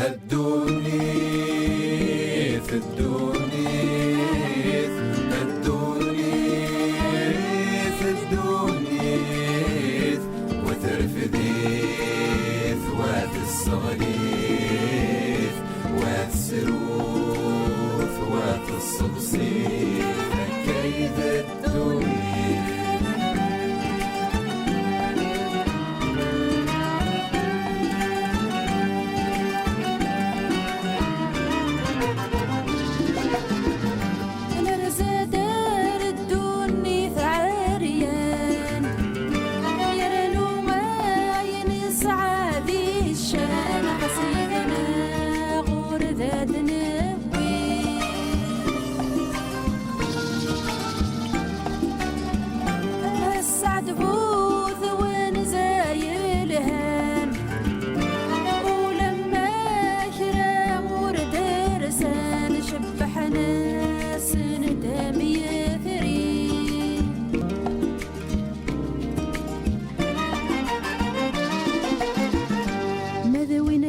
الدونيث الدونيث الدونيث الدونيث وترفديث وات الصغليث وات السروث وات الصبصيث كيد الدونيث.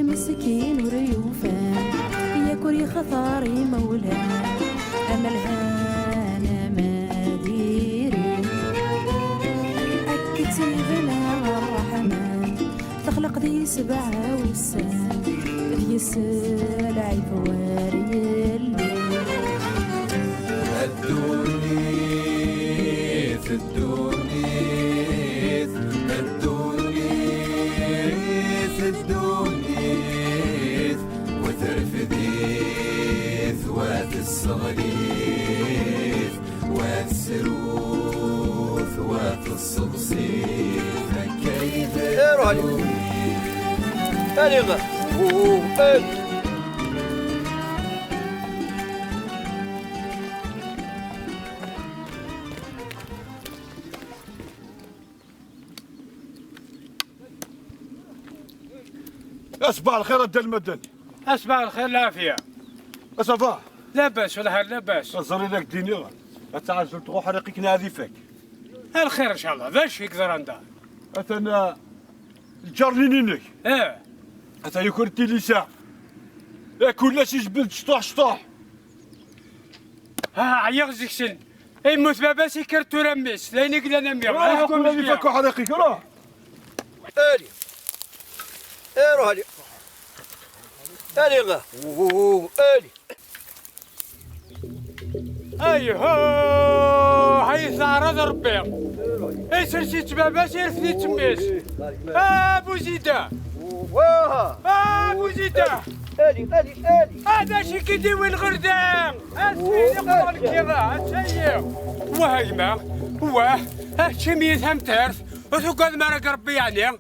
مسكين وريوفان ياكل خطاري مولاه أملها أنا ما ديري أكتي غنى الرحمن تخلق ذي سبعة والسان ذي السلع فواري الليل. الدونيث الدونيث الدونيث الدونيث وترفديث وات الصغليث وات السروث وات الصبصيث كيف أصبح الخير الدل المدني. أصبح الخير العافية. أصبح لاباس ولا لاباس. أزري لك دينيغا أتعجل تروح حريقك ناديفك. الخير إن شاء الله. باش يقدر عندها. أتنا الجرنينينك. إيه. أتا يكون تيليسا. كلش يجبد شطوح شطوح. عيغزك سن. يموت باباس يكرتو رميس. لا ينقل أنا ميغ. راه كل اللي فكوا حريقك راه. آلي. روح علي. آلي غا. آلي. أيهو هاي ثارة ربي. سرسيت باباس يرثني تميس. بوزيدة. واه. بوزيدة. آلي. هذا شي كيديوي الغردان. السيد يقرا الكذا. السيد. وهايما. واه. هاتشي ميت هم تارث. وثقاد مارك ربي يعني.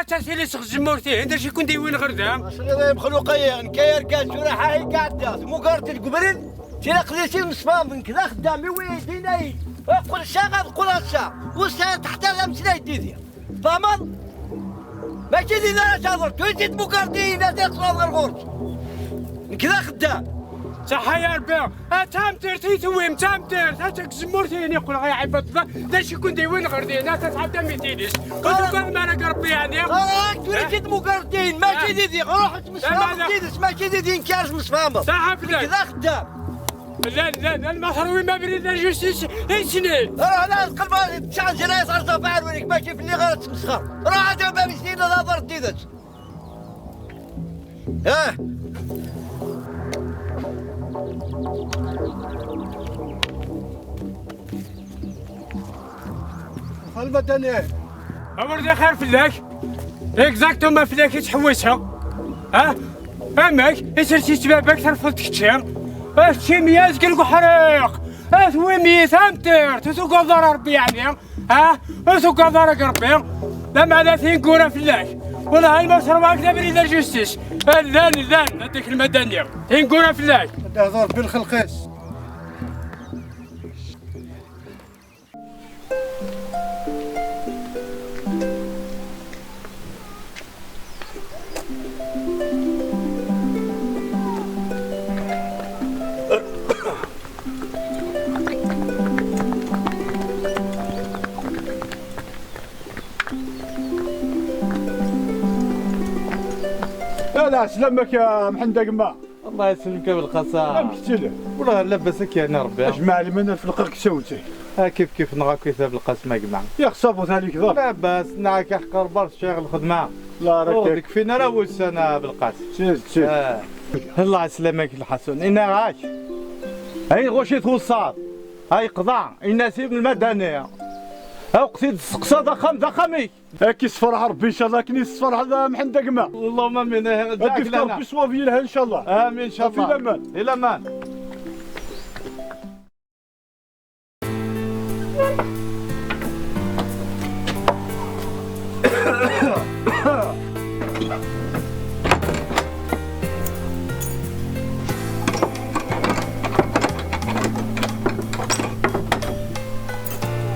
تاسيلي سخزمورتي هندر شي كون ديوين غردان. أصلي مخلوقية نكاير كان شرحة هي قاعدة. مو قارت القبرين. تيلا قليسي مصفام من كذا خدامي ويديني. قول الشاغل قول الشاغ. وسا تحت الأمثلة يديدي. فاهمن؟ ماشي دي لا شاغل. تويتيت مو قارتي نادي أصلا غرغورت. من كذا خدام. صح يا ربي. تامتر تيتويم تامتر. هاتك زمورتيني يقول غير عباد الله. داش يكون ديوين غردين. تتعدى ميتينيس. وتقول مالك ربي يعني. تويتيت مو قارتين ماشي ديدي. روح مصفام ديدس ماشي ديدي نكارش مصفام. صح بلاك. كذا خدام. لا المحروي ما بريد الجوستيس سنين. لا القلب تشعل جنايس غير صفار وليك ماشي في اللي غير تمسخر. روح عاد باب سنين لا ضرت ديدت. المدني. أمر خير فلاك. إكزاكتو ما فلاك يتحوسها. فهمك يسرسيت بابك ترفض تكتشير. الشيمياز قلقو حريق. ثويمي ثامتر تسوق ضرر ربي يعني. تسوق ضرر ربي. لما لا ثين كورة فلاك. والله هاي المصر واقدة بريد الجوستيس. الذان هذيك المدنية. ثين كورة فلاك. تهضر بالخلقيس. لا سلامك يا محمد قما. الله يسلمك بالقصا. امشي والله لاباسك يا ربي. اجمع لي من الفلقه كسوتي. كيف نغا كيف بالقسمه جمع. يا خصابو عليك ضرب. لاباس نعك حقر برك شاغل الخدمه. لا راك فينا راه وسنا بالقاسم. سير. الله يسلمك الحسن. انا عاش. هاي غوشي توصل. هاي قضاء الناس من المدنيه. وقتي تسقسى ضخمي. كي صفر ربي ان شاء الله كني صفر هذا محمد قما. اللهم امين. داك ربي صواب لها ان شاء الله. امين ان شاء الله. في الامان. الى امان.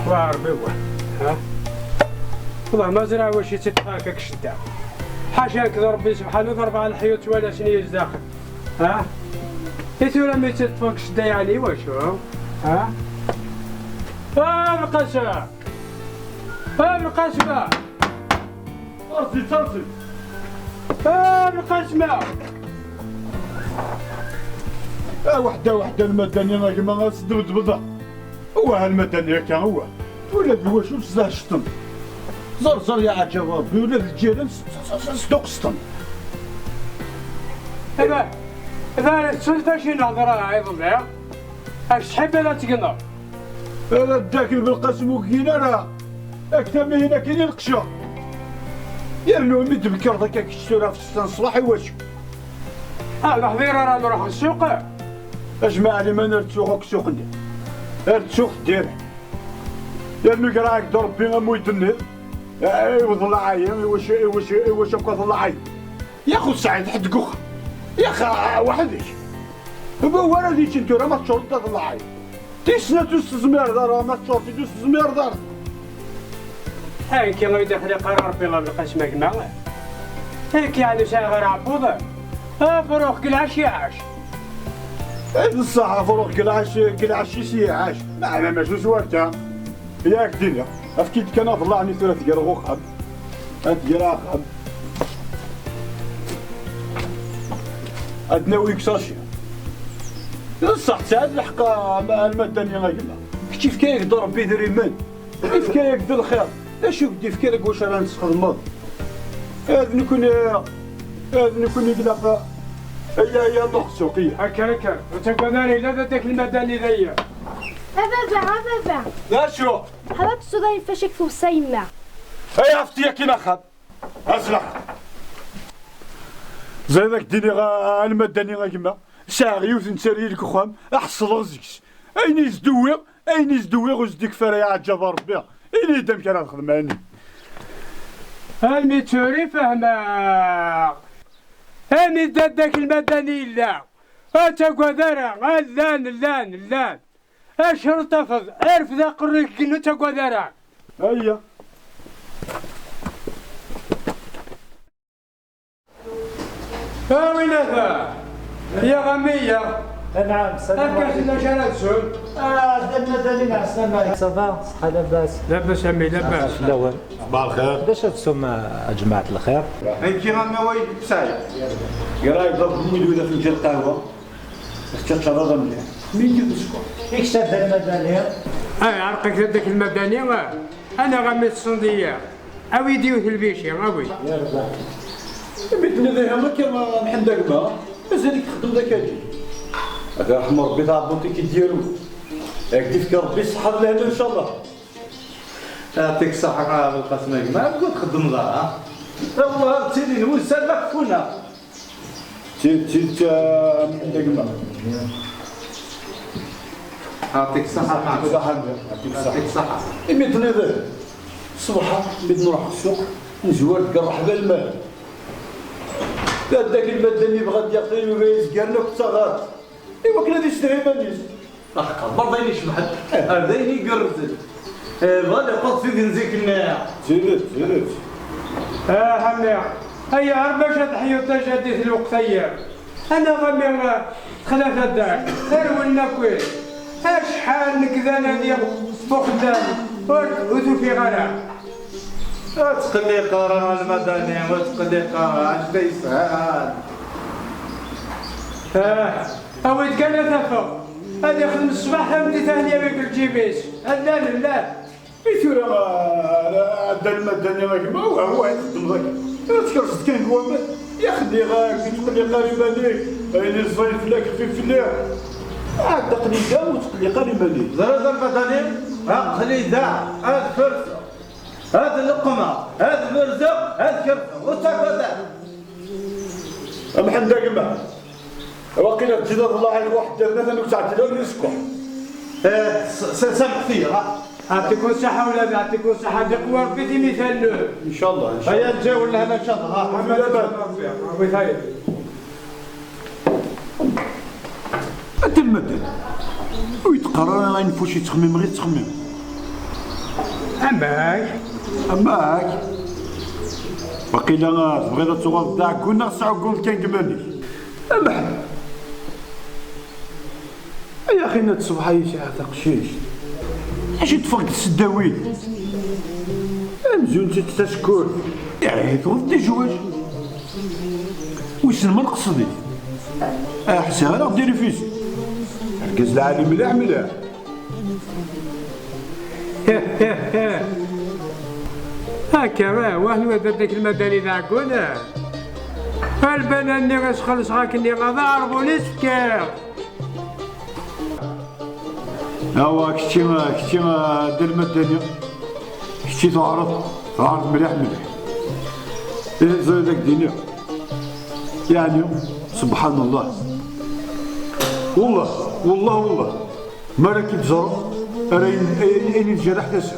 وعربي ها والله ما زرع واش يتفاكك شدا حاشاك ربي سبحانه ضرب على الحيوت ولا شنو يزداخل ها يتولى ما يتفاك شدا يعني واشو ها القسمة القسمة ترزي القسمة وحده المدنيه ما كما سدود بضع. هو هالمدنيه كان هو ولاد الواشو سلاح شطن زر يا عجب ربي ولاد الجيران صدق شطن. إذا السلطة شي نهضر أيضا اش تحب لا تقنع انا داكل بالقسم وكينا راه اكثر من هنا كاين القشا يرنو مد بكر هكاك الشتورة في السن الصباح واش الحظيرة راه نروح السوق اجمع لي ما نرد سوقك سوق ندير رد سوق دير يرنو كراك ضرب بين مويت النهر ايوا ظل عايم واش بقى ظل عايم يا خو سعيد حد كوخ يا خا وحدك هو راه ديك انت راه ما تشرط ظل عايم تيسنا توس زمير دار ما تشرطي توس زمير دار هاي كي غير داخل قرار ربي الله بالقسم كما هيك يعني شاغر عبوضه فروخ كلاش يعاش الصحة فروخ كلاش يعاش ما ماشي سوالتها ياك الدنيا افكيد كان طلعني ثلاث قرغو خاب ثلاث خاب ادناوي كساشي الصح ساعد الحق المدنية غيما كيف كاين ضرب بيد ريمان كيف كاين يقدر الخير اش بدي فكرك واش راه نستخدم هذا نكون يقلق يا نقص سوقية هكا وتقدري لا داك المدني ذيا بابا لا شو حضرتك السوداني فاشك في وسيمة هيا عرفتي كيما خاب اسمع زي ذاك ديني المدني غيما ساغي وثنسري لك خام احصل رزقش اين يزدوي وزديك فرا عجب ربي اين يدم كان الخدماني الميتوري فهما هاني داك المدني لا تقدر اللان اشهر تفض عرف ذا قريك كنو تقدر هيا وين هذا يا غمية نعم سلام هكا سيدنا شرد سول المدني مع السلامة صباح صحة لاباس لاباس عمي لاباس الأول صباح الخير باش تسمى جماعة الخير انت غامي وين سعيد قراي ضرب ميد ولا في الجل قهوة اختي تشرد مليح مين يدسكو كيف شاد المدني عرقك ذاك المدني انا غمي الصندية او يديوه البيشي اوي بيتنا ذا ما كان محمد قما مازالك تخدم ذاك اجي هذا رحم ربي تاع بوتيك ديالو كيف ربي يصحى لنا ان شاء الله يعطيك الصحة بالقسم ما تقول تخدم دار والله سيدي نوزل لك فونا تيت محمد قما يعطيك الصحة يعطيك الصحة بيتنا ذا الصباح بيت نروح السوق نزوال قرح بالمال داك المدني بغا يعطيني ويز قال لك صغار ايوا كنا نشتري مانيس برضه يشبح هذا يقرب بغا يقص في نزيك الناع زيدت همي هيا هرباش تحيو تجديد الوقتية انا غمي ثلاثة داك ولنا كويس شحال نكذا نادي بخدام وذو في غلا تقلي قرار المدني وتقلي قرار اش يسهل. اويد كان تفا هذا يخدم الصباح همدي ثانيه ما الجيبيش لا لا يثير هذا المدني ما هو يخدم ذاك تكرست كان هو يخدي غاك تقلي قريبه ليك اين الصيف لك في فلاح عاد قليده وتقلي قريبه ليك زرد المدني قليده هاد فرصه هاد اللقمه هاد مرزق هاد كرفه وتاكل محمد قمه وقيل تجد الله على الواحد مثلا وتعدل الرزق سامح فيا يعطيكم الصحة ولاد يعطيكم الصحة قوى ربي مثال له ان شاء الله ان شاء هيا نجاو لهنا ان شاء الله الله عبيد هاي انت المدن ويتقرر غير نفوشي تخمم غير تخمم اماك وقيل تبغي تغوض داك كنا ساعه قول كان قبلني محمد يا اخي نات الصباح يسعى تقشيش اش تفرق السداوين مزيون تتشكر يعني توضي جواج وش من قصدي احسن راه ديري فيسي ركز العالم مليح مليح هكا واحد ودك المدني ذاكونا البناني غاش خلص غاكني غادا عرفوني سكر هوا كشتي دير المدنية كشتي تعرف مليح مليح إيه زي داك الدنيا يعني سبحان الله والله ما راك تجرب راه أين تجرح تسع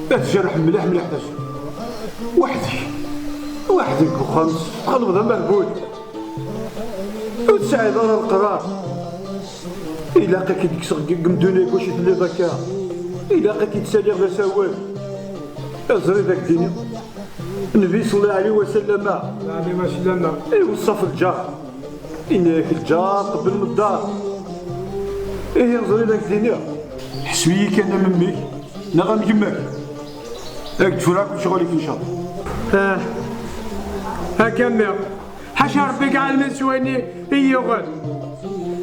تجرح مليح تسع وحدك وخمس قلب ذا مربوط وتساعد على القرار إلا قا كيدكسر قمدونيك واش يتلي ذاكا إلا قا كيتسالي غدا سوال أزري ذاك الدنيا النبي صلى الله عليه وسلم وصف الجار إنك الجار قبل من الدار أزري ذاك الدنيا حسوية كان من ميك نغم يماك هاك تفراك وشغلك إن شاء الله هكا مير حاشا ربي كاع المنسواني يغد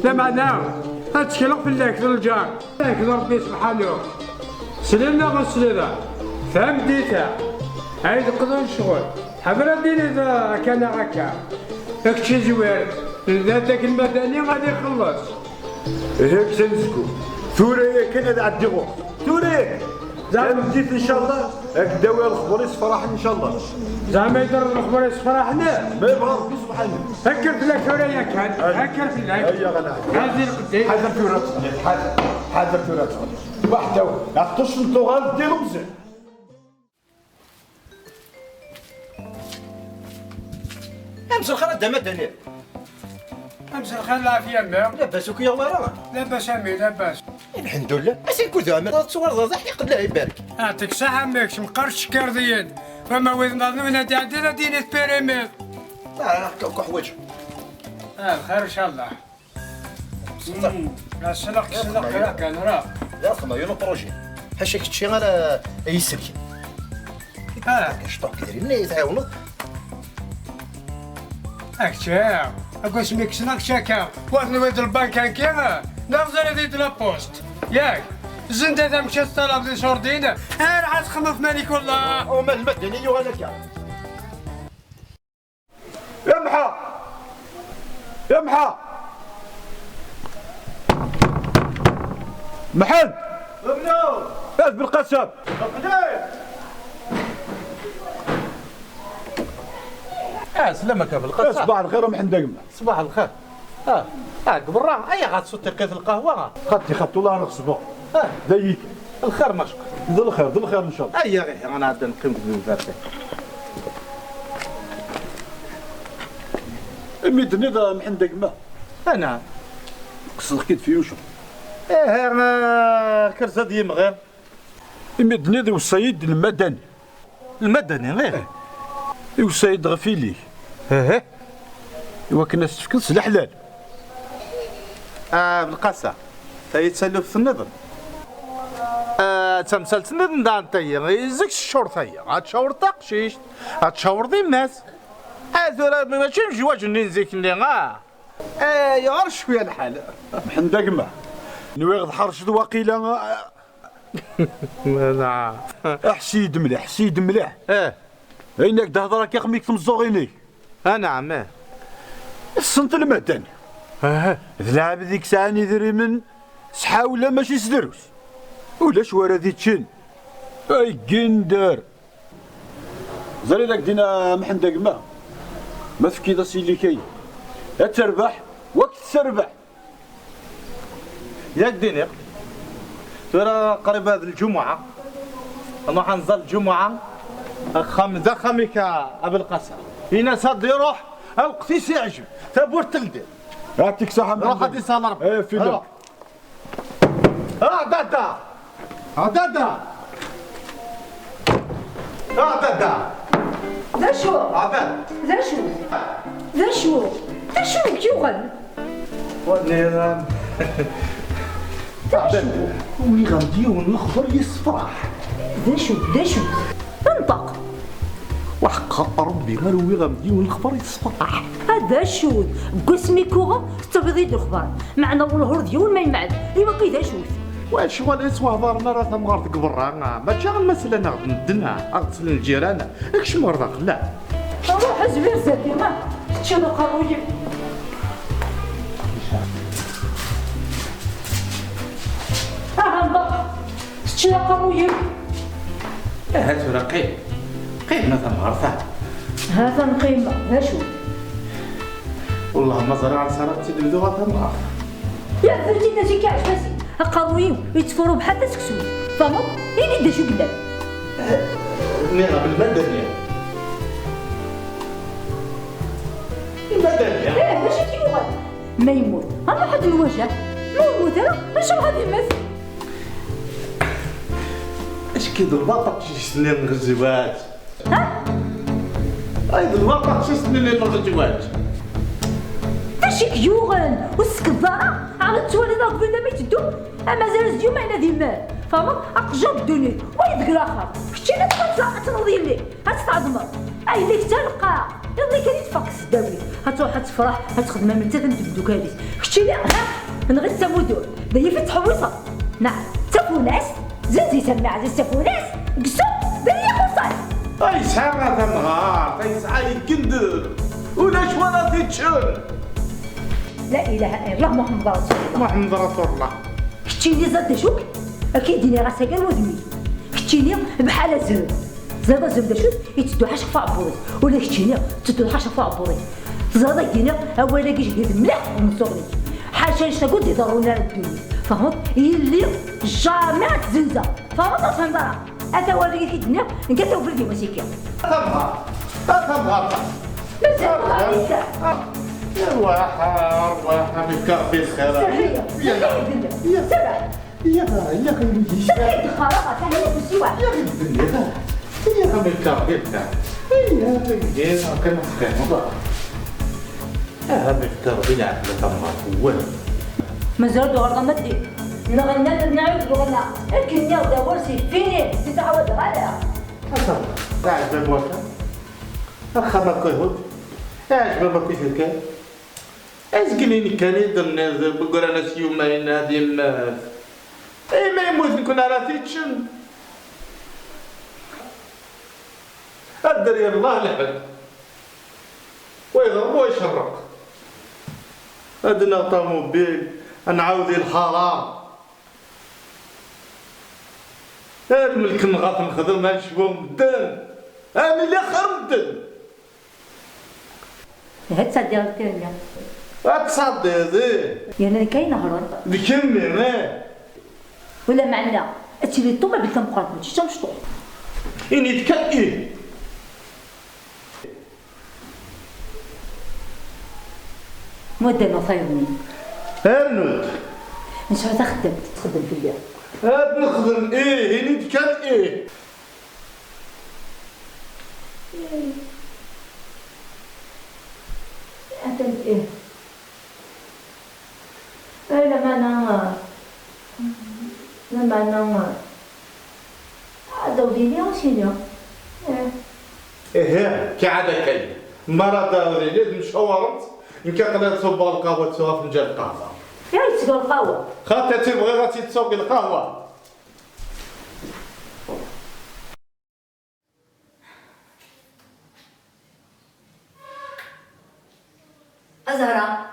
لا معناه هتشكلق في اللاك الجار هاك ربي سبحانه سلمنا غسلنا فهم ديتا عيد قدر الشغل حبنا ديني إذا كان هكا هاك شي زوار ذاتك المدني غادي يخلص هيك تنسكو ثوري كان عندي غو ثوري زعما بديت ان شاء الله هاك الدواء الخبر يصفرح ان شاء الله زعما يدير الخبر يصفرحنا ما يبغى ربي سبحانه هكرت لك ثوريا كان هكرت لك هيا غنى هذه القديم حاضر ثورات حاضر ثورات واحد عطوش الطغال ديرو مزيان امس الخير دا مدني امس الخير العافيه مير لاباس وكيا ورا لاباس امي لاباس الحمد لله اسي كوزا ما تصور ذا حق الله يبارك يعطيك الصحة ماكش مقرش كارديين فما وين نظن عندنا دينة بيراميد كحوايج الخير ان شاء الله سلق كان راه لا خما يونو بروجي هاشاك تشي غير يسلك شطوك دايرين لي تعاونوا اكتا اكو سميك سناك شاكا واحد ويد البنك كيما نغزر يدي لابوست ياك زنت هذا مشى الطلب دي شوردين عاد خمف مالك والله وما المدني وهذاك يا محا محل ابنو فاز بالقسم سلامك بالقصه صباح الخير محمد قمه صباح الخير قبل راه اي غتصوتي قيت القهوه خدت والله نغصبو دايك الخير مشكور ذو الخير ان شاء الله اي غير انا عاد نقيم بالفاتح ميدني ذا محمد قمه انا قصد كيد في وشو انا كرزه ديال مغير ميدني ذا والسيد المدني غير والسيد غفيلي إوا كنا تفكس الحلال بالقصه تيتسلف في النظر تمثال سند دانتي يزك الشرطة غتشاور تقشيش غتشاور دي الناس هذا ماشي مجواج نزيك اللي يا غير شويه الحال محندق ما نويغ حرشد وقيله نعم حسيد مليح حسيد مليح عينك تهضر كي خميك تمزوغيني نعم الصنت المدني ذلعب ذيك ساعني ذري من سحاولة ماشي سدروس ولا شوارا ذي تشن اي قندر زري داك دينا محندق ما تفكي ذا سيلي كي تربح وقت تربح ياك دينيق ترى قريب هذه الجمعة أنا حنزل الجمعة خمسة خميك أبو القاسم هنا صاد يروح أو قتيس يعجب تبور تلدي يعطيك صحة روح هادي صالر ايه في لا دادا دادا دادا ذا شو عباد ذا شو ذا شو ذا شو كيوغل ونيران وي غنديو الخضر يصفرح ذا شو انطق وحق ربي قالوا وي غنديو الخضر يصفرح هذا شو بقسمي كوغا تبغي الخبار معنا والهور ديال ما يمعد ايوا كي ذا شو واش هو الاسوا دارنا راه تمغار تقبرها ماشي غير المساله ناخذ ندنا اغسل الجيران اكش مرضى لا روح زوير زادي ما شنو قروي انطق شنو قروي هات رقيب قيمنا تمغار هذا نقيمه ها شو والله ما زرع صارت تدوزو تمغار يا فهمتي الناس كي عجباسي قرويو يتفوروا بحال تسكسو فهموا يدي شو قدام نيرا بالمدنية المدنية ماشي كيما ما يموت انا واحد الوجه ما يموت انا شنو غادي يمثل اش كيدير الباطا شي سنين الزواج ايضا الباطا شي سنين الزواج ماشي كيوغن والسكزارة على التوالي داك بدا ما يتدو اما زال زيو ما ينادي مال فهمت اقجب الدنيا ويدك الاخر كنتي لا تنوضي لي هتتعظمر اي ليك تلقى يلا كان يتفقس الداوي هتروح تفرح هتخدم من تاثن تبدو كاليس كنتي لا نغي السمودور دايا في تحويصه نعم تفوناس زنتي سماع زي تفوناس قصو دايا خصاي اي ساعة تنغار اي ساعة يكندر ولا شوانا تيتشر لا اله الا الله محمد رسول الله محمد رسول الله كتيني زاد شوك اكيد ديني راسها كان ودمي كتيني بحال زرب زاد زرب شوك يتدو حاجه في عبوري ولا كتيني تدو حاجه في عبوري زاد دينا اولا كيش دير مليح من صغري حاجه اش تقول دي ضرونا الدنيا فهمت يلي جامع تزنزا فهمت فهمت هذا هو اللي كيدنا نقطعوا في الفيديو مسيكي تنغار مازال غادي رواحة بكافي خير يا سرح يا خير سرح الخراقه تاعي بالسواع يا بكافي يا خير كان خير هذا بكافي لا تنغار مازال غير غنمدي لا غننا نعاود غننا لكن يا دورسي فيني تتعود غالا تعجب وقتها أخا ما كيهود عجبه ما كيهود أزقنيني كان يدرنا بقول أنا سيوم ما ينادي ما أي ما يموت نكون على تيتشن أدري الله لحد ويضرب ويشرق أدنى طوموبيل نعاودي الحرام الملك نغاط نخدم نشبو مدن أنا اللي خير مدن هاد تصدي الثانية أتصدي هذي يعني كاين هران بكمي ما ولا معنا اتشري الطومة بالتمقرط ماشي تمشطو إني تكأي مودة نصايبني هرنود نشوف تخدم في الليل هاد نخدم إيه إني تكأي أنت إيه لما أنا هنا. إيه كعادة كاين مرة داوري لازم مشاورت يمكن قدرت تصب القهوة تسوى فنجان القهوة. يا تسقى القهوة. خاطر تبغي غاتي تسوق القهوة. أزهرة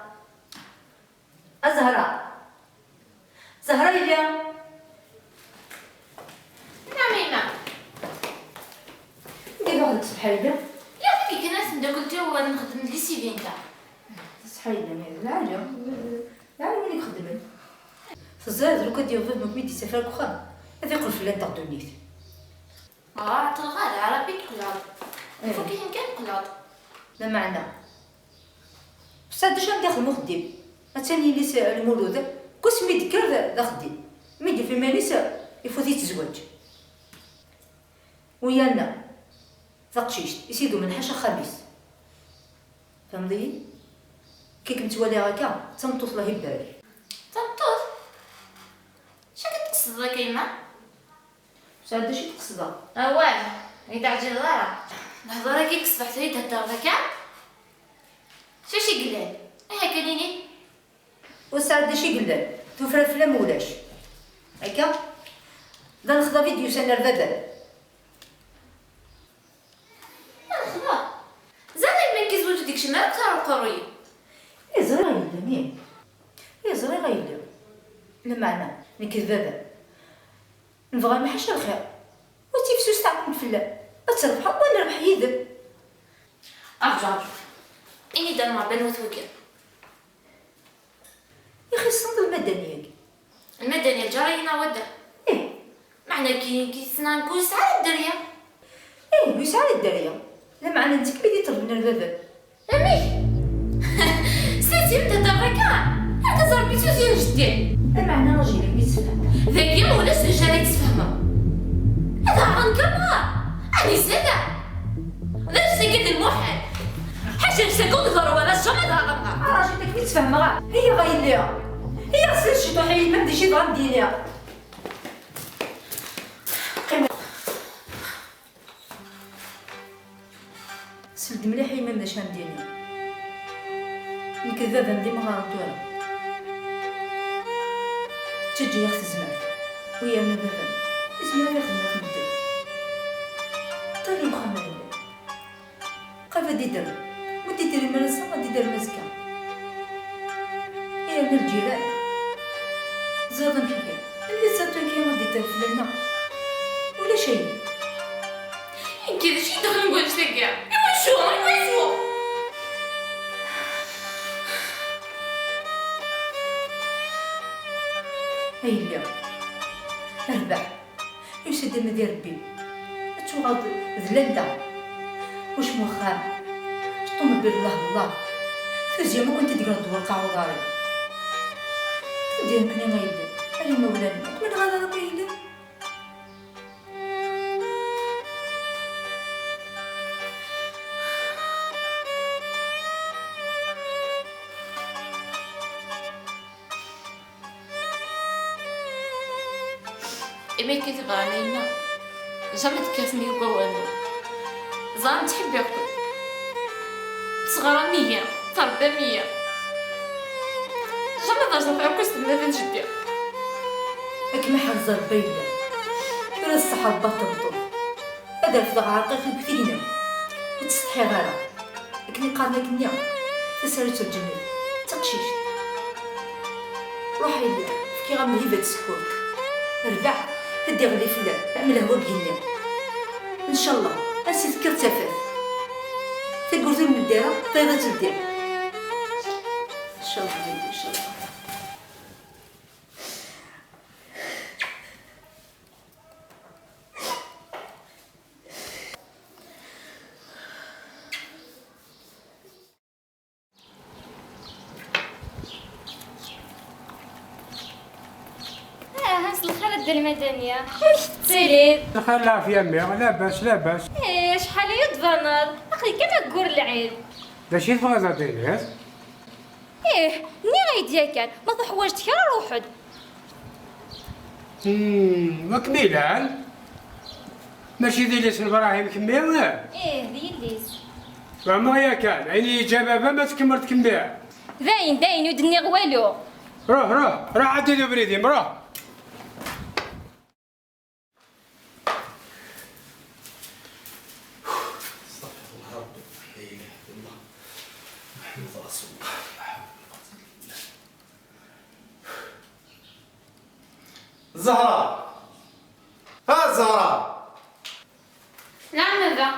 أزهرة زهرة إليا. نعم يما. ندير واحد الصبحة إليا. لا خليك انا سندا قلت له نخدم لي سي في نتاع. الصبحة إليا لا وين يخدمن. فزاد لو كدير فيه مكمي دي سفر كخا هذا يقول فلان تاع دونيت. تلغى عربي قلاط. فكين كان قلاط. لا معنى بصح ديجا داخل مخدم ثاني اللي المولود كوس ميديكال ذا خديم ميدي في مانيس يفوت يتزوج ويانا ثقشيش يسيدو من حاشا خميس فهمتي كي كنت ولي هكا تنطوط له يبال تنطوط شنو كتقصد كيما بصح هذا شي تقصدها واه اذا عجل راه الهضره كي تصبح تريد تهضر هكا شي قلال هكا كاينين وساعد داشي قلال توفر فلان مولاش هكا دا نخدا فيديو سنة البابا خلاص زعما من كيزوجو ديك شمال تاع قرويه يا زرا يلا مين يا زرا يلا لا معنى نكذب بابا نبغى ما حاشا الخير وتيفسوس تاعكم فلا تربح وانا نربح يذب ارجع اني دار مع بنوت وكيل يا اخي الصندوق المدني المدني الجارينا ودا ايه معنى كي سنان كل ساعه الدريه ايه ويسعى الدريه لا معنى انت كبيدي طلبنا البابا امي سيتي متى تبغيكا هذا صار بيتوزين جدي لا معنى راجل يتفهم ذاكي ولا سجاري تفهمه هذا عن كما اني سنة لا سكت الموحد حاجه سكوت ضرب ولا شغل هذا راجل تكبي تفهم هي غايليها هي سير شي طوحي ما بدي شي ضرب ديالها سلد مليح ما بداش نديرني الكذاب ديما غلطوها تجي ياخذ الزمان ويا من بابا الزمان ياخذنا في الدم طيب مخمرين قال بدي درب ودي ديري مرسى ودي دير مسكه يا من الجيران زاد نحكي اللي زادو كي ودي دير فلنا ولا شيء كذا شي دخل نقول لك كاع ايوا شو هيا اربع يسد مدير ربي تشوغاد ذلندا واش مخام شطوم بالله فزيا ما كنت تقرا دور قاعداري ندير كني غايد علي مولانا من غادا ربي يلي إما كي تبغى علينا جامي تكاسمي وقوانو زعما تحب ياكل صغرى 100 تربى 100 جامي درجة في عكوس المدن جديا هاك ما حرز ربي ولا الصحة بطل هذا في ضغط عقيق كثيرين وتستحي غيرها لكن قالنا كنيا تسالت الجنة تقشيش روحي لي كي غنملي بهاد السكور ربع هدي غلي فلا عملها هو بينا ان شاء الله اسي فكر تفاف تقولوا من الديره طيبه الدير ان شاء الله ان شاء الله همس الخالد المدنية واش تسيري؟ دخلها في يمي لاباس لاباس شحال يتبنض اخي كما تقول العيد دا شي تبغى زادينيس ني غايديا كان ما تحواجت كرا روحد وكميلان ماشي ذي ليس البراهيم كمية. ايه ذي الليز. فما هي كان عيني جابها ما تكمل تكمية. داين ودني غوالو. روح عدي ذو بريدي روح. زهرة زهرة. نعم بابا.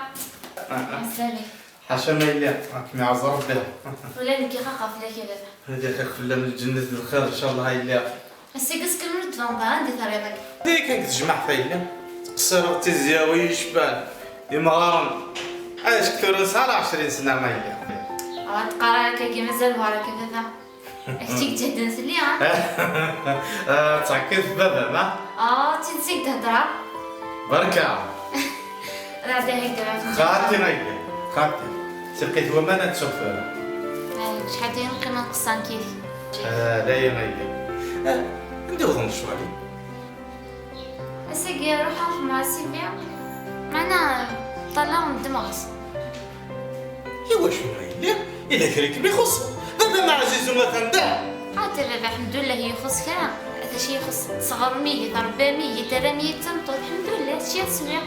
مسالي. حاشا ما يلي راك معزر بها. ولا لك يخاف لك يا بابا. هذه خير خلا من الجنة الخير ان شاء الله هاي اللي. السيكس كل مرة تفهم عندي طريقك. ديك كانك تجمع فيا. تقصر تزياوي يشبال. يمغارن. عايش كثر نسال 20 سنة ما يلي. تقرا لك كي مازال بارك يا بابا. اختيك تهدى نسلي ها؟ تعكس بابا ما؟ تنسيك تهدرا. بركة. راضي هيك دابا. خاطي مايلي. خاطي. سقيت وما نتشوف. شحال داير قيمة قصان كيف. لا يا مايلي. ندير ظن شوالي. السيكي روح عرف مع السيبيا. معنا طلعوا من دماغس. ايوا شو مايلي؟ إلا كريك بيخص. بابا ما عزيز وما تندع. عاد بابا الحمد لله يخص كلام. هذا شي يخص صغر مية ضربة مية ترى مية تنطو الحمد لله هادشي تسمع.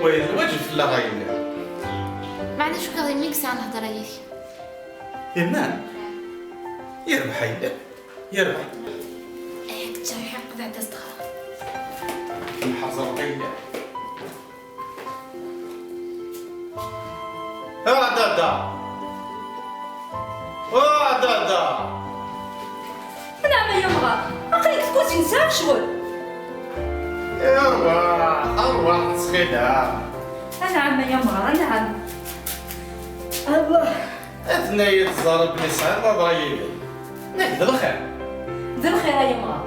وين الوجه في الله غايلة. معنا شو كاظي ميكس عن هضرة ياك. إيمان. يربح هيدا. يربح. هيك تجرحي قطع تستخرى. نحضر هيدا. دادا. دادا. نعم يا مغا أقلك تكون تنساك شغل. أرواح تسخيدها. نعم يا مغا نعم. الله. اثنين تضرب لسان ما ضايلي. نحن الخير. ذا الخير يا مغا.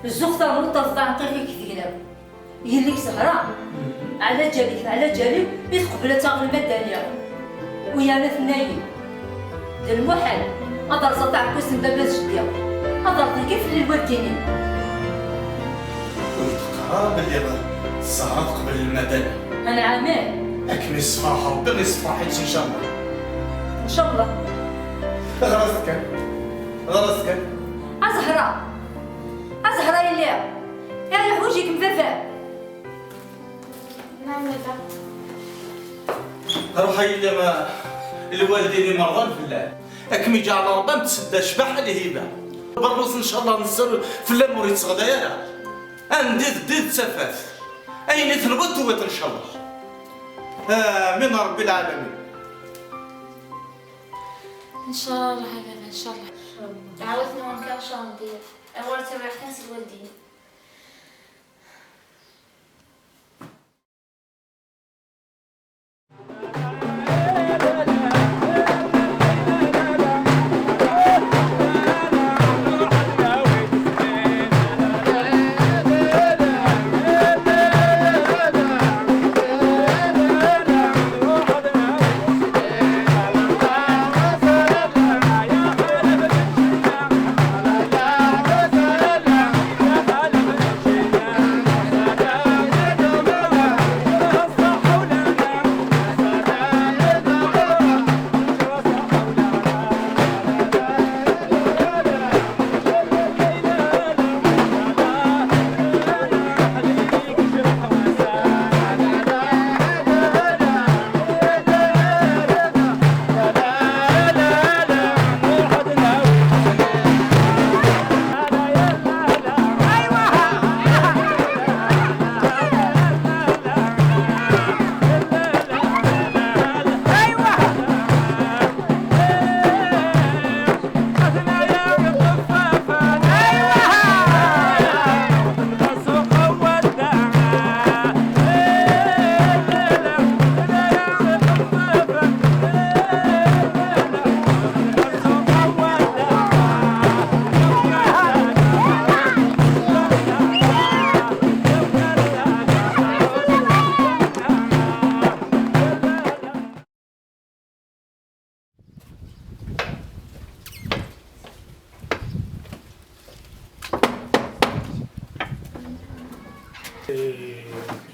الزختة مرتبطة عن طريق كثيرة. يليك سهرة. على جالك يتقبل تاغل المدانية. ويانا ثنايا. المحل أضر سطع كوس بابا جديا. أضر كيف اللي الوالديني. قلت باللي السهرة قبل المدنة. أنا عامل. لكن يصفاح ربي يصفاح إن شاء الله. إن شاء الله. غرزتك. أزهرة يلي. يا حوجيك مفافا. نعم بابا. روحي اللي ما الوالدين مرضان في الله. اكمي جا على ربما تسدى شبح الهيبه. بربص ان شاء الله نسر في الامور يتصغدايا. انديد سفاف. اين تنبت ان شاء الله. من رب العالمين. ان شاء الله يا بابا ان شاء الله. عاودنا ونكا شهر ندير. اول تبع كاس الوالدين.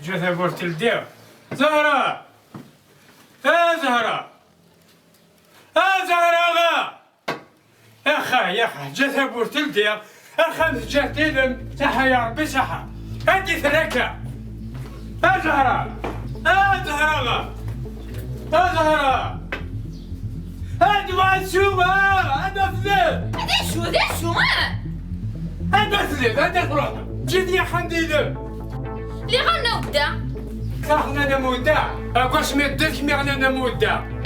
جات بورت الدير زهرة زهرة زهرة يا خا جات بورت الدير الخمس جات تلم صحة يا ربي صحة هادي ثلاثة زهرة زهرة زهرة هادي واحد شوفة هذا فلان هذا شو هذا فلان هذا خلاص جيت يا حمديلة اللي غنى وبدا كاحنا نمودا اكواش ما يديرش مي غنا نمودا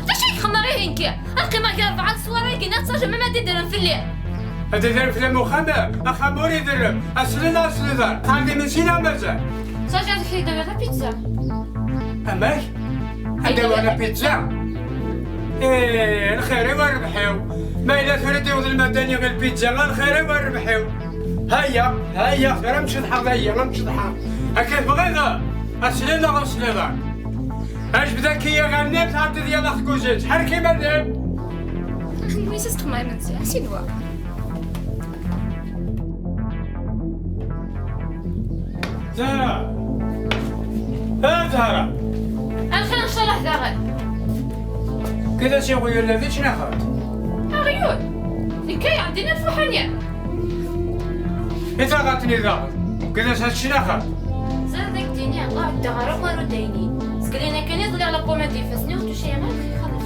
تشي خماري هنكي القيمة كي 4 صواري كي نتصاجم ما تديرن في الليل هذا دار في المخمة اخموري درب اسلنا عندي من سينا مازال صاجي هذاك اللي داير بيتزا اماك هذا وانا بيتزا الخير وربحيو ما الا تريد يوض المدني غير البيتزا غير الخير وربحيو هيا خير نمشي نحضر هيا نمشي نحضر هكا بغينا اسلنا اش بداك هي غنيت تعطي ديال اخ كوزيت شحال كيما داب ويش استخماي منزل سينوا زهرة زهرة الخير نشرح ذا كذا شي خويا الذي شناخذ غيون لكي عندنا الفحانية إذا غاتني ذا كذا شناخذ زادك ديني الله الدغرة ورديني سكرينا كان يضل على قومة فاسني وتو شي ما خذ الفحانية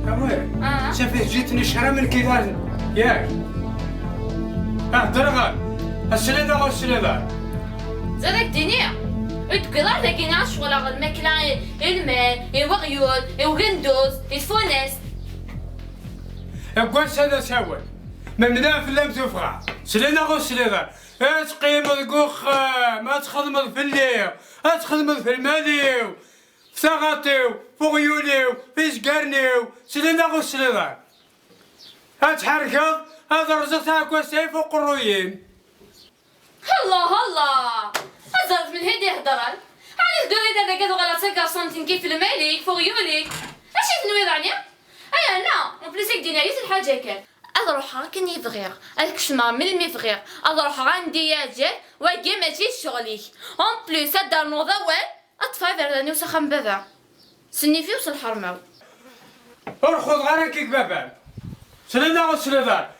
أوي شافيه جيتني شحرا من كذا ياك درغا السلالة والسلالة زادك ديني اتقرا لكن الشغل على الماكلة الماء الوغيول الغندوز الفونس كواش هذا ساوي ممنا في اللام تفغى سلينا غو سلينا تقيم الكوخ ما تخدم في الليل تخدم في الماليو في ساغاتيو في غيوليو في سكارنيو سلينا غو سلينا تحركض هذا الرزق تاع كواسي فوق الرويين الله هزرت من هيدي هدران على الدوري هذا كادو غلا 50 سنتيم كيف المالك فوق يوليك اش تنوي عنيا اي انا بليسك ديناريس الحاجه كان اروح كان يفغير الكشمه من المفغير اروح عندي ياجر واجي ماشي شغلي اون بليس هذا النضوال اطفى ذرني وسخن بابا سني فيه وصل حرماو ارخذ غير كيك بابا سلينا وسلينا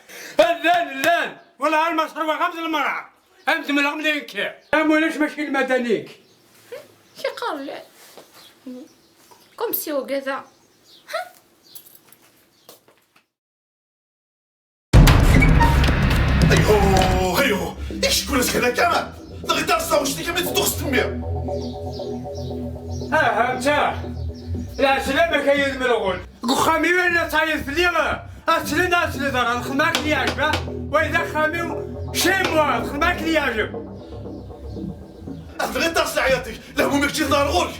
اللان ولا المشروع غمز المرعى أنت من الغملينك أمولاش ماشي المدنيك كي قال لي كوم سي وكذا ايوه ايش تقول لك هذا كمان نغير ترصا واش ديك ما تدوخ تمية انت لا سلامك يا الملغول خامي ولا تعيط في الليل اسلنا الخماك اللي عجبه واذا خامي شيموا الخماك اللي يعجب غير ترصا عياطك لا همك تجي نهار غولك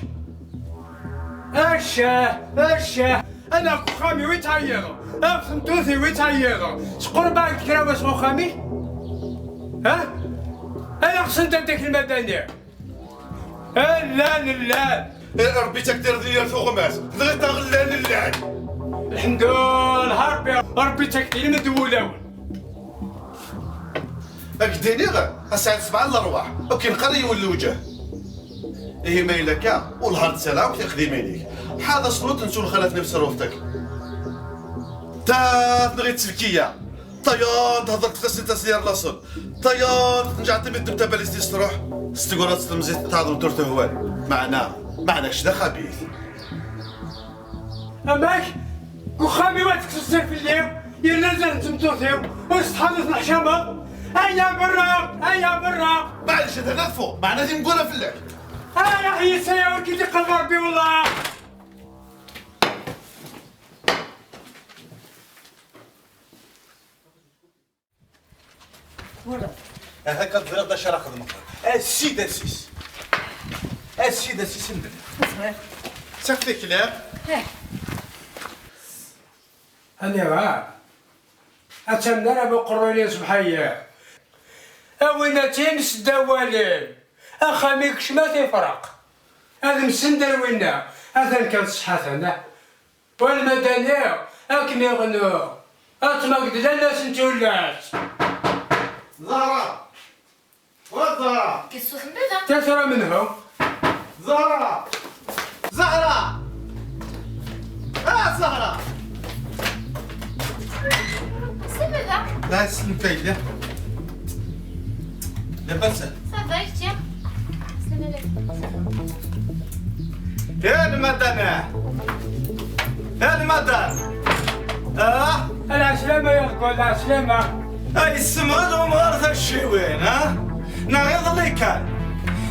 اشا انا خامي ويتعيط فهمتوثي ويتعيط شقر باك كراوس خامي ها انا قصنت ديك المدنيه لا ربي تقدر ديال الفوغماس غير تغلان اللعن الحمد لله ربي تكتير مدولاون اكديني غير اسعد 7 الارواح وكنقري يولي وجه إيه ما إلا كا والهارد سلام كيخدم عليك هذا شنو تنسول خلات نفس روفتك تا نغيت سلكيه طيان تهضر تسير لاصل طيان نرجع تمد نبدا باليستيس تروح استقرات تمزيت تعظم تورته هوال معنا شدا خبيث اماك وخامي واتك تصير في الليل يلا زين تمتوثيو واستحضرت الحشامه هيا برا معليش هذا نفو معنا دي نقولها في الليل يا حي السيارة كي تقلب ربي والله هكا الضريضة شرا خدمة السيد السيس ندير صافي كلام هاني راه اتمنى بقروني صبحيه اوينا تيمس دوالي اخاميك شما تيفرق هذا مسندر وينا هذا كان صحتنا والمدنية هاكم يغنوا اتماك دلالة سنتولات زهرة وزهرة كيسوس مبدا تسرى منه زهرة زهرة زهرة سبدا لا سلم كايدة لاباس صافا يا سلام عليكم يا المدنة يا المدن العسلامة يا تقول العسلامة اي السمرد ومغارث الشيوين نغيظ اللي كان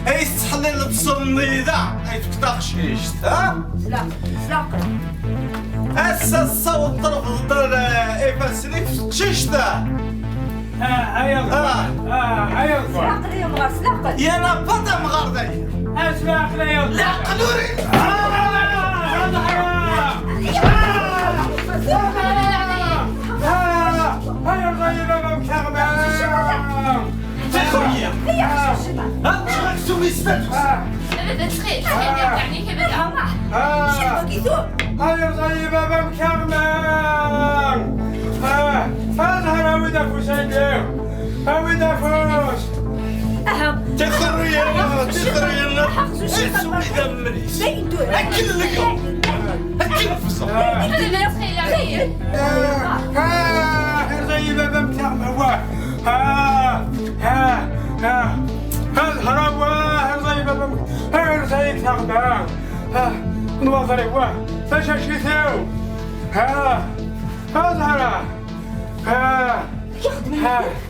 اي استحلل تصلني ذا اي تقطع شيشت سلاق هسه الصوت طرف الضر اي فاسلي شيشتا أيضا سلاق لي مغار سلاق يا نبضة مغارضي أسلاق لي لا قلوري هيا الغيبة مكرمة تخويا ها شو بيستنى بدا تخيل يعني كبدا هيا الغيبة مكرمة أظهر ودا فوسيدي ودا فوس تخرينا اسمي دمري اكل لك اكل فصل بدا تخيل عليا الغيبة مكرمة الهرب الغيبة مكرمة نوضري فاش شيثاو أظهر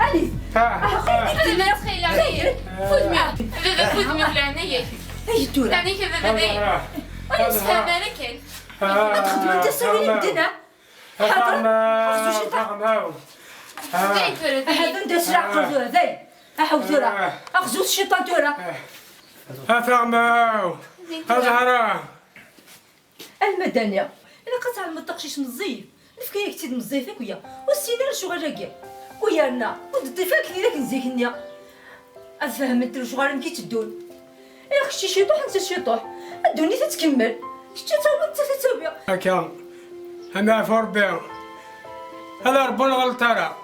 أليس بدا تخيل عليا فوتمي بدا فوتمي ولا هنايا أي دورة يعني كذا بدا ونسها بالك تخدم أنت سوي لمدنا حاضر خصو شي زي فرد هذا ندير سلاق قزورة ذي أحوزورة أخزوز الشيطان تورة أفهموا أظهر المدنية إلا قطع المطقشيش نظيف نفكي كتير نظيفك ويا والسيدة شغل راكي ويانا ودفاك ليك نزيكنيا أفهم أنت شغل نكي تدون إلا خشتي شيطوح أنت شيطوح الدنيا تتكمل شتي توبة أنت تتوبة هكا أنا فوربي هذا ربنا غلطارة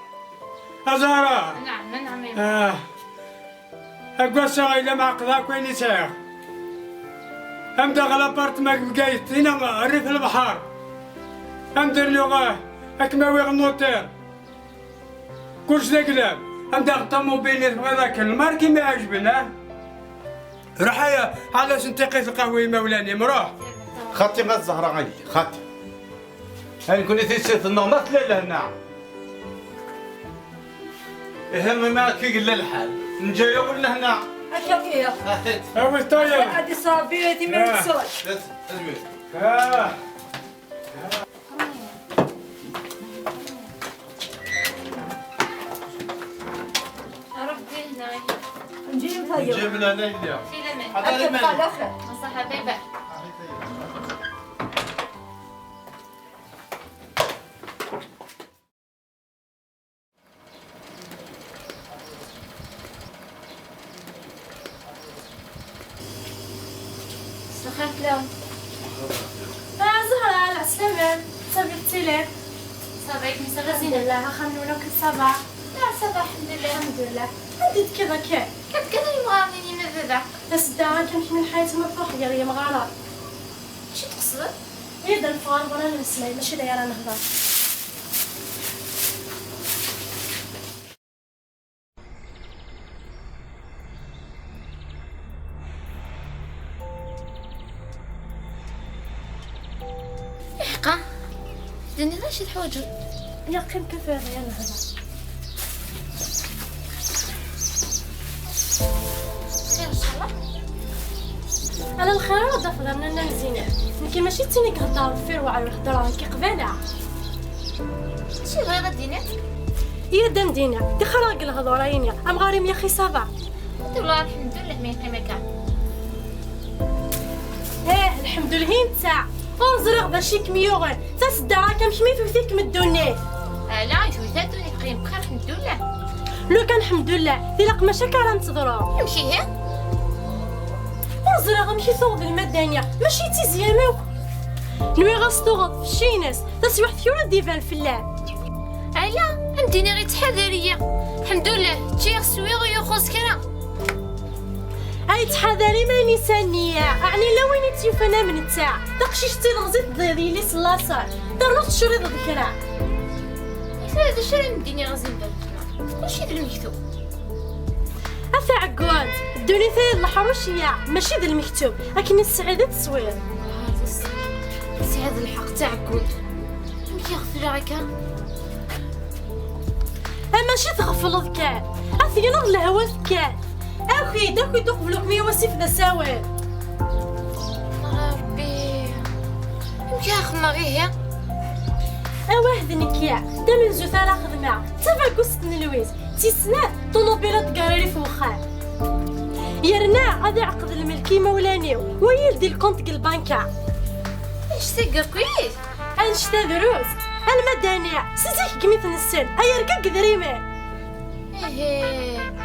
أزهرة نعم أقوى ساعة مع قضاك وين يسير أمدا غلا بارتماك بقيت هنا ريف البحر أمدر لغة أكما غنوتير كلش ذا كلام أمدا غطامو بيني هذاك الماركي ما عجبنا رحايا على سنتقيت القهوة مولاني مروح خاطي ما الزهرة علي خاطي هل كنت تيسيت النومات لا هنا يهم ما كي قل الحال نجي ولا هنا أشياء فيها أوي طيب هذه صابيتي من السوق ربي هنايا نجيب هيا نجيب لنا اليوم في لمن هذا أتبقى الآخر مصلحة بيبا سخاف لهم زهرة العسلامة صبحتي لك صبايك مسا الحمد لله خلونا كل صباح لا صباح الحمد لله الحمد لله عندي كذا كيف كيف كذا يمغارني مذبة بس الدعاء كمش من الحياة مفروح يا مغارة شو تقصد؟ يدا الفار وانا نسمع ماشي دايرة نهضر حقا دني لا شي الحوجة يا قيم كيف يا نهضر خير ان شاء الله على الخير وضف غيرنا نزينة نكي ماشي تيني كهضر فير وعلى الهضرة كي قبالة شي غير غدينات يا دندينا دي خراق الهضرة يني ام غاريم يا خي صباح والله الحمد لله ما يقيمك الحمد لله نتاع انزرق باش كميوغن تصدع كمشمي في فيك من الدنيا لا يثوثاتو يقيم بخير الحمد لله لو كان الحمد لله ديلاق ما شكرا نتضرب نمشي هي انزرق مشي صوب المدانية ماشي تيزيامو نوي غاستوغ في شيناس تسوح ثيورا ديفان في اللعب لا امديني غير تحذرية الحمد لله تشيغ سويغ يخوص كرا هاي تحضري ما نسانية أعني لو وين تشوفنا من تاع داكشي شتي المزيد ضيضي لي سلاصار دار نص شريط ذكرى هذا شري من الدنيا غازي نبالك كلشي د المكتوب أفا عقوات الدنيا فيها الحروشية ماشي ذا المكتوب لكن السعادة تصوير هذا السعاد الحق تاع عقود مكي يغفل هكا ماشي تغفل ذكاء أثينا الهوا ذكاء أخي داك يدوق بلوك مية وسيف ذا ساوي ربي مكي أخما غيه واحد نكيا دا من زوث على خدمة تفا قصة نلويز تيسنا طونوبيلات قراري في وخان يرنا غادي عقد الملكي مولاني ويلدي الكونت ديال البنكة ايش تقر كويس انشتا دروس المدنية سيزيك كميت السن ايركا قدريمي ايه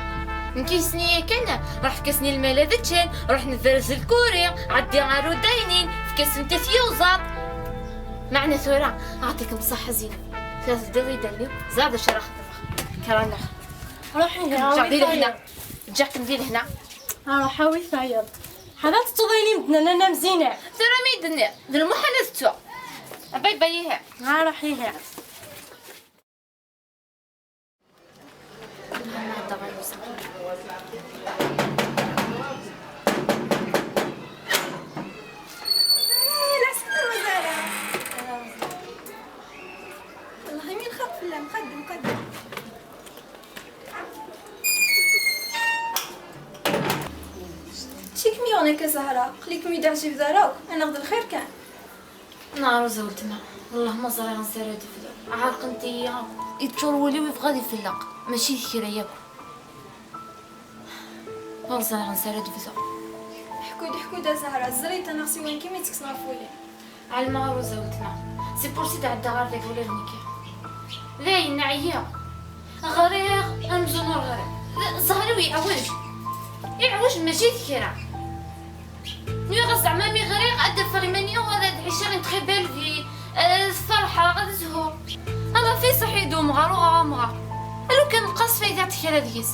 نكيسني كنا راح كسني الملذتشن راح نفرز الكوري عدي عارو داينين في كاس متثيوزات معنا ثورة أعطيكم صحة زينة ثلاثة دلي دلي زاد شرخ كرانا روحي هنا جاكدي هنا جاك ندير هنا روح هاوي ثاير هذا تطضيني مدنا انا مزينة ترى ميدنا ذا المحنثتو باي بايها روحي هنا شيكمي وانا كزهرة خليكم يدعجي في داروك انا غد الخير كان نارو زولتنا والله ما زرع غنسير هادي فلوق عارق انتيا يتشور ولي ويبغى يفلق ماشي ذكرى ياكل والله زرع غنسير هادي فلوق حكو دا زهرة الزريت انا خصي وين كيما تكسنا فولي على المغرو زولتنا سي بورسي تاع الدار فيك ولا غنيكي ذاين نعيا غريغ امزون غريغ زهروي يعوج ماشي ذكرى نيغا زعما مي غريغ ادى فريمانيا وهذا العشرين تخي بال في الفرحة غادي زهور انا في صحي دوم غارو غامغا لو كان القص في ذات كرا ديس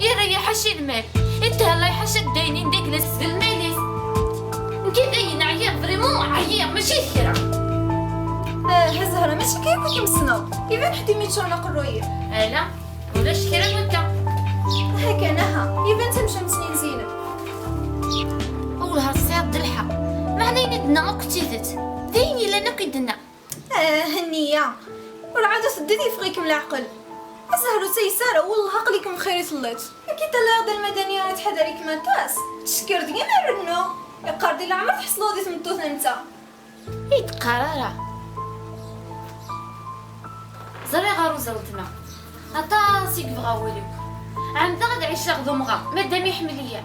يريح شي المال يتهلا يحش الداينين ديك لس الماليس كذا ينعيا فريمون عيا ماشي ذكرى زهرة ماشي كيف كيمسنو كيفاش حدي ميتشونا قرويه لا ولا شكرا وانت هكا نها يبان تمشى مسنين زينب اولها الصياد الحق معنى يندنا كتيدت ديني لنا كيدنا هنية والعادة سديتي فغيكم العقل زهرو سيسارة والله عقليكم خير يصلت كي تلا غدا المدنية راه تحضريك ما تاس تشكر ديما رنو يقاردي العمر تحصلو دي تمتوث انت يتقرر زري غارو زولتنا عطا سيك بغاوليك عندها غدا عيشة غدو مغا مادام يحمليا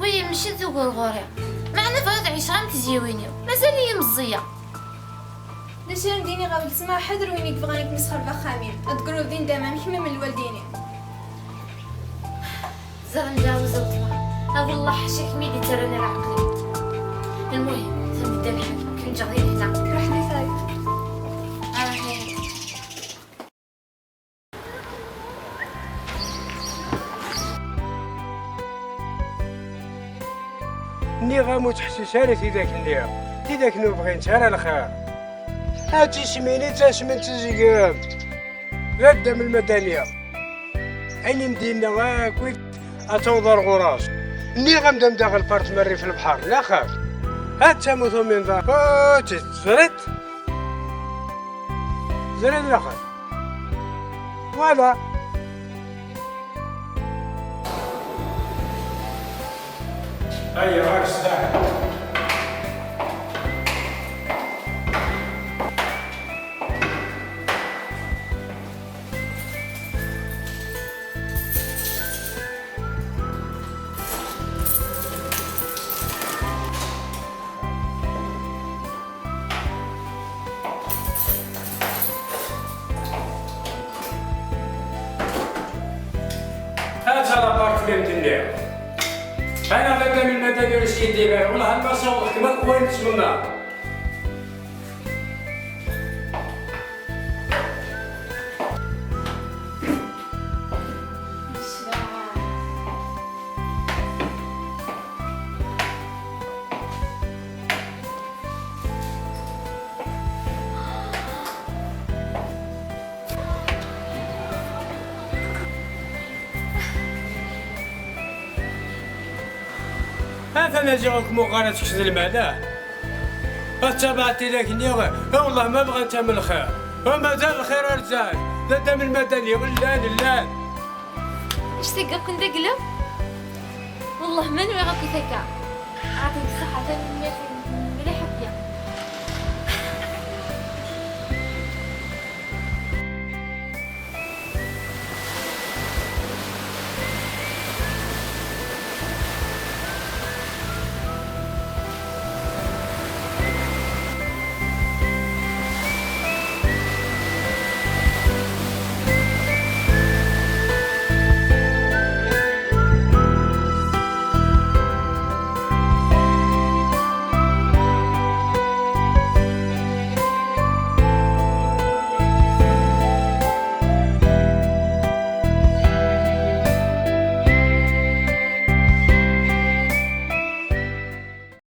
وي ماشي ذو غرغوري معنا فغاد عيشة غام تزيوينيو مازال هي مزية ليش نديني غابل تسمع حذر وينك بغانيك مسخر بخامين تقولوا دين داما محمى من الوالديني زاد نداو زولتنا هذا الله حشيك ميدي تراني العقلي المهم ثاني دام حاجة كنت غادي هنا راح لي فايت النظام وتحسساني في ذاك اليوم في ذاك نبغي نتهرى الخير هاتي سميني تاسمن تزيقام قدام المدنية عيني مدينة كويت أتوضر غراس ني غمدم داخل بارت مري في البحر لا خاف هات تموتو من ذاك زرت لا خاف وهذا هيا راك استاهل هات الابارتمنت ديالك انا غدا من المدني واش كيدير والله ما صوبك ما كوينش منها أنا جاوك مقارنة كشد المعنى اتبعتي لك نيغ والله ما بغى نتعمل الخير وما زال الخير رجال لا دام المدني ولا لا اش تلقى كنت قلب والله ما نوي غاكي هكا عطيك الصحة تاني